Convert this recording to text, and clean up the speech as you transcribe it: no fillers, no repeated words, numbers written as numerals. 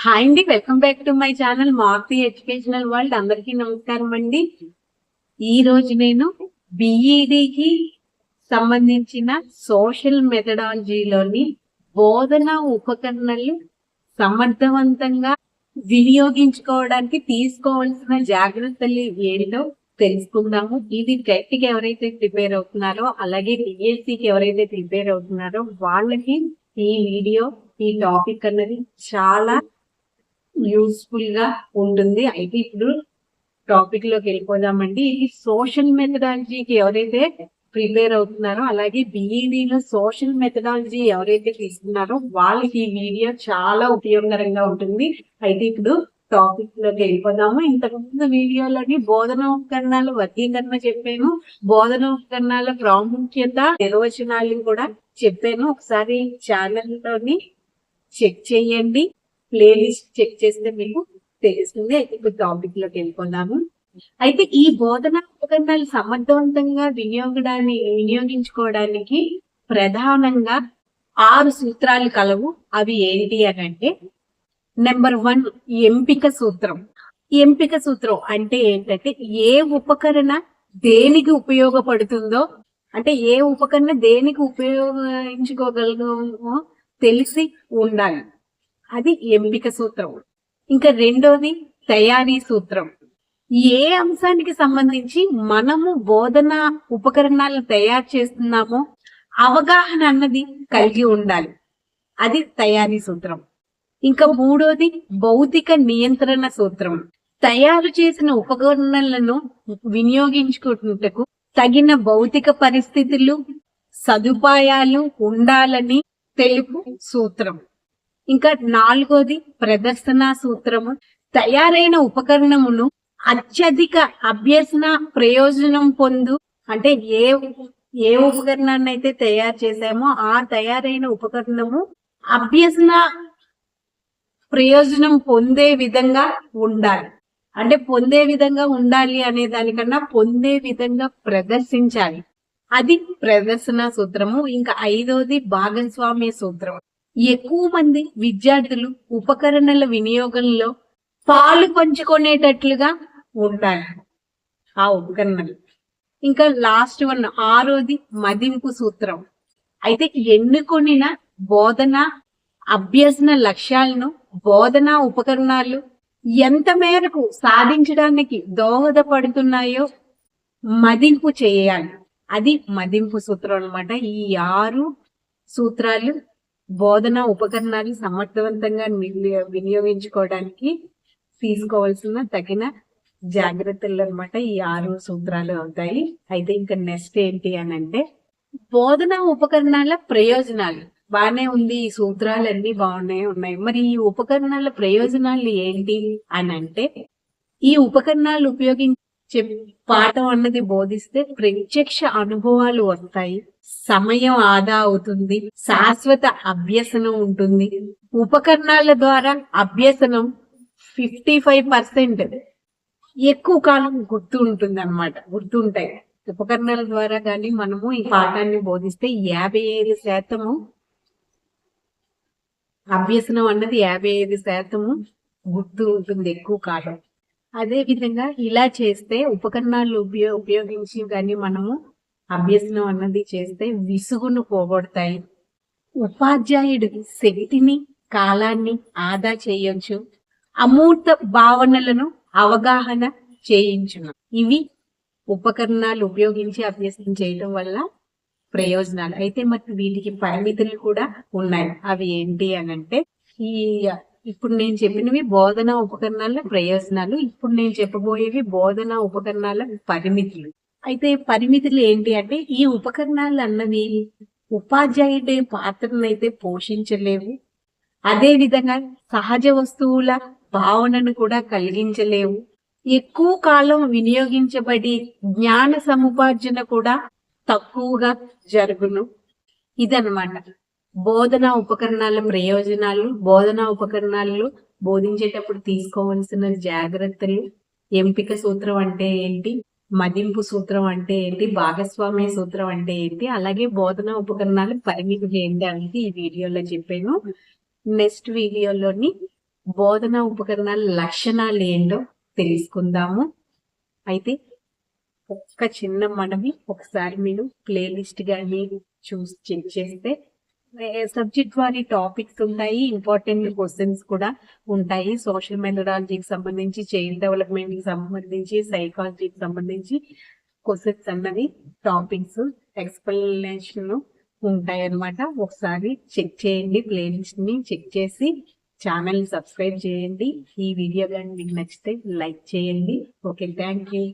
Hi అండి, welcome back to my channel Maruti educational world. అందరికీ నమస్కారం అండి. ఈ రోజు నేను బిఈడికి సంబంధించిన సోషల్ మెథడాలజీలోని బోధన ఉపకరణలు సమర్థవంతంగా వినియోగించుకోవడానికి తీసుకోవాల్సిన జాగ్రత్తలు ఏంటో తెలుసుకుందాము. ఇది గట్టిగా ఎవరైతే ప్రిపేర్ అవుతున్నారో, అలాగే డిఎస్సికి ఎవరైతే ప్రిపేర్ అవుతున్నారో వాళ్ళకి ఈ వీడియో, ఈ టాపిక్ అన్నది చాలా యూస్ఫుల్ గా ఉంటుంది. అయితే ఇప్పుడు టాపిక్ లోకి వెళ్ళిపోదామండి. ఇది సోషల్ మెథడాలజీకి ఎవరైతే ప్రిపేర్ అవుతున్నారో, అలాగే బిఈడిలో సోషల్ మెథడాలజీ ఎవరైతే తీసుకున్నారో వాళ్ళకి ఈ వీడియో చాలా ఉపయోగకరంగా ఉంటుంది. అయితే ఇప్పుడు టాపిక్ లోకి వెళ్ళిపోదాము. ఇంతకుముందు వీడియోలోని బోధన ఉపకరణాల వర్గీకరణ చెప్పాను, బోధన ఉపకరణాల ప్రాముఖ్యత, నిర్వచనాలు కూడా చెప్పాను. ఒకసారి ఛానల్ లోని చెక్ చేయండి, ప్లేలిస్ట్ చెక్ చేస్తే మీకు తెలుస్తుంది. అయితే ఇప్పుడు టాపిక్ లోకి వెళ్ళిపోదాము. అయితే ఈ బోధన ఉపకరణాలు సమర్థవంతంగా వినియోగించుకోవడానికి ప్రధానంగా 6 సూత్రాలు కలవు. అవి ఏంటి అని అంటే, నెంబర్ 1 ఎంపిక సూత్రం. ఎంపిక సూత్రం అంటే ఏంటంటే, ఏ ఉపకరణ దేనికి ఉపయోగపడుతుందో, అంటే ఏ ఉపకరణ దేనికి ఉపయోగించుకోగలమో తెలిసి ఉండాలి. అది ఎంపిక సూత్రం. ఇంకా రెండోది తయారీ సూత్రం. ఏ అంశానికి సంబంధించి మనము బోధన ఉపకరణాలను తయారు చేస్తున్నామో అవగాహన అన్నది కలిగి ఉండాలి. అది తయారీ సూత్రం. ఇంకా మూడోది భౌతిక నియంత్రణ సూత్రం. తయారు చేసిన ఉపకరణాలను వినియోగించుకున్నటకు తగిన భౌతిక పరిస్థితులు, సదుపాయాలు ఉండాలని తెలుపు సూత్రం. ఇంకా నాలుగోది ప్రదర్శన సూత్రము. తయారైన ఉపకరణమును అత్యధిక అభ్యసన ప్రయోజనం పొందు, అంటే ఏ ఉపకరణాన్ని అయితే తయారు చేసామో ఆ తయారైన ఉపకరణము అభ్యసన ప్రయోజనం పొందే విధంగా ఉండాలి. అంటే పొందే విధంగా ఉండాలి అనే దానికన్నా పొందే విధంగా ప్రదర్శించాలి. అది ప్రదర్శన సూత్రము. ఇంకా ఐదోది భాగస్వామ్య సూత్రం. ఎక్కువ మంది విద్యార్థులు ఉపకరణల వినియోగంలో పాలు పంచుకునేటట్లుగా ఉండాలి ఆ ఉపకరణలు. ఇంకా లాస్ట్ 6వది మదింపు సూత్రం. అయితే ఎన్నుకొనిన బోధన అభ్యసన లక్ష్యాలను బోధనా ఉపకరణాలు ఎంత మేరకు సాధించడానికి దోహదపడుతున్నాయో మదింపు చేయాలి. అది మదింపు సూత్రం అన్నమాట. ఈ 6 సూత్రాలు బోధనా ఉపకరణాలు సమర్థవంతంగా వినియోగించుకోవడానికి తీసుకోవాల్సిన తగిన జాగ్రత్తలు అన్నమాట. ఈ 6 సూత్రాలు అవుతాయి. అయితే ఇంకా నెక్స్ట్ ఏంటి అని అంటే, బోధనా ఉపకరణాల ప్రయోజనాలు. బాగానే ఉంది, ఈ సూత్రాలన్నీ ఉన్నాయి. మరి ఈ ఉపకరణాల ప్రయోజనాలు ఏంటి అని అంటే, ఈ ఉపకరణాలు ఉపయోగించే పాఠం అన్నది బోధిస్తే ప్రత్యక్ష అనుభవాలు వస్తాయి, సమయం ఆదా అవుతుంది, శాశ్వత అభ్యసనం ఉంటుంది. ఉపకరణాల ద్వారా అభ్యసనం 55% ఎక్కువ కాలం గుర్తుంటాయి. ఉపకరణాల ద్వారా కానీ మనము ఈ పాఠాన్ని బోధిస్తే 55% అభ్యసనం అన్నది 55% గుర్తు ఉంటుంది ఎక్కువ కాలం. అదే విధంగా ఇలా చేస్తే ఉపకరణాలు ఉపయోగించి కానీ మనము అభ్యసనం అన్నది చేస్తే విసుగును పోగొడతాయి. ఉపాధ్యాయుడు శక్తిని, కాలాన్ని ఆదా చేయొచ్చు. అమూర్త భావనలను అవగాహన చేయించును. ఇవి ఉపకరణాలు ఉపయోగించి అభ్యసనం చేయడం వల్ల ప్రయోజనాలు. అయితే మరి వీటికి పరిమితులు కూడా ఉన్నాయి. అవి ఏంటి అని అంటే, ఇప్పుడు నేను చెప్పినవి బోధనా ఉపకరణాల ప్రయోజనాలు. ఇప్పుడు నేను చెప్పబోయేవి బోధనా ఉపకరణాల పరిమితులు. అయితే పరిమితులు ఏంటి అంటే, ఈ ఉపకరణాలు అన్నవి ఉపాధ్యాయుడి పాత్రను అయితే పోషించలేవు. అదే విధంగా సహజ వస్తువుల భావనను కూడా కలిగించలేవు. ఎక్కువ కాలం వినియోగించబడి జ్ఞాన సముపార్జన కూడా తక్కువగా జరుగును. ఇదన్నమాట బోధనా ఉపకరణాల ప్రయోజనాలు. బోధనా ఉపకరణాలు బోధించేటప్పుడు తీసుకోవాల్సిన జాగ్రత్తలు. ఎంపిక సూత్రం అంటే ఏంటి, మదింపు సూత్రం అంటే ఏంటి, భాగస్వామ్య సూత్రం అంటే ఏంటి, అలాగే బోధనా ఉపకరణాలు పరిమితులు ఏంటి అనేది ఈ వీడియోలో చెప్పాను. నెక్స్ట్ వీడియోలోని బోధనా ఉపకరణాల లక్షణాలు ఏంటో తెలుసుకుందాము. అయితే ఒక్క చిన్న మనవి, ఒకసారి మీరు ప్లేలిస్ట్ కానీ చూసి చెక్ చేస్తే సబ్జెక్ట్ వారి టాపిక్స్ ఉంటాయి, ఇంపార్టెంట్ క్వశ్చన్స్ కూడా ఉంటాయి. సోషల్ మెథడాలజీకి సంబంధించి, చైల్డ్ డెవలప్మెంట్ కి సంబంధించి, సైకాలజీకి సంబంధించి క్వశ్చన్స్ అన్నది టాపిక్స్ ఎక్స్ప్లెనేషన్ ఉంటాయి అన్నమాట. ఒకసారి చెక్ చేయండి, ప్లేలిస్ట్ ని చెక్ చేసి ఛానల్ ని సబ్స్క్రైబ్ చేయండి. ఈ వీడియో కానీ మీకు నచ్చితే లైక్ చేయండి. Okay, thank you.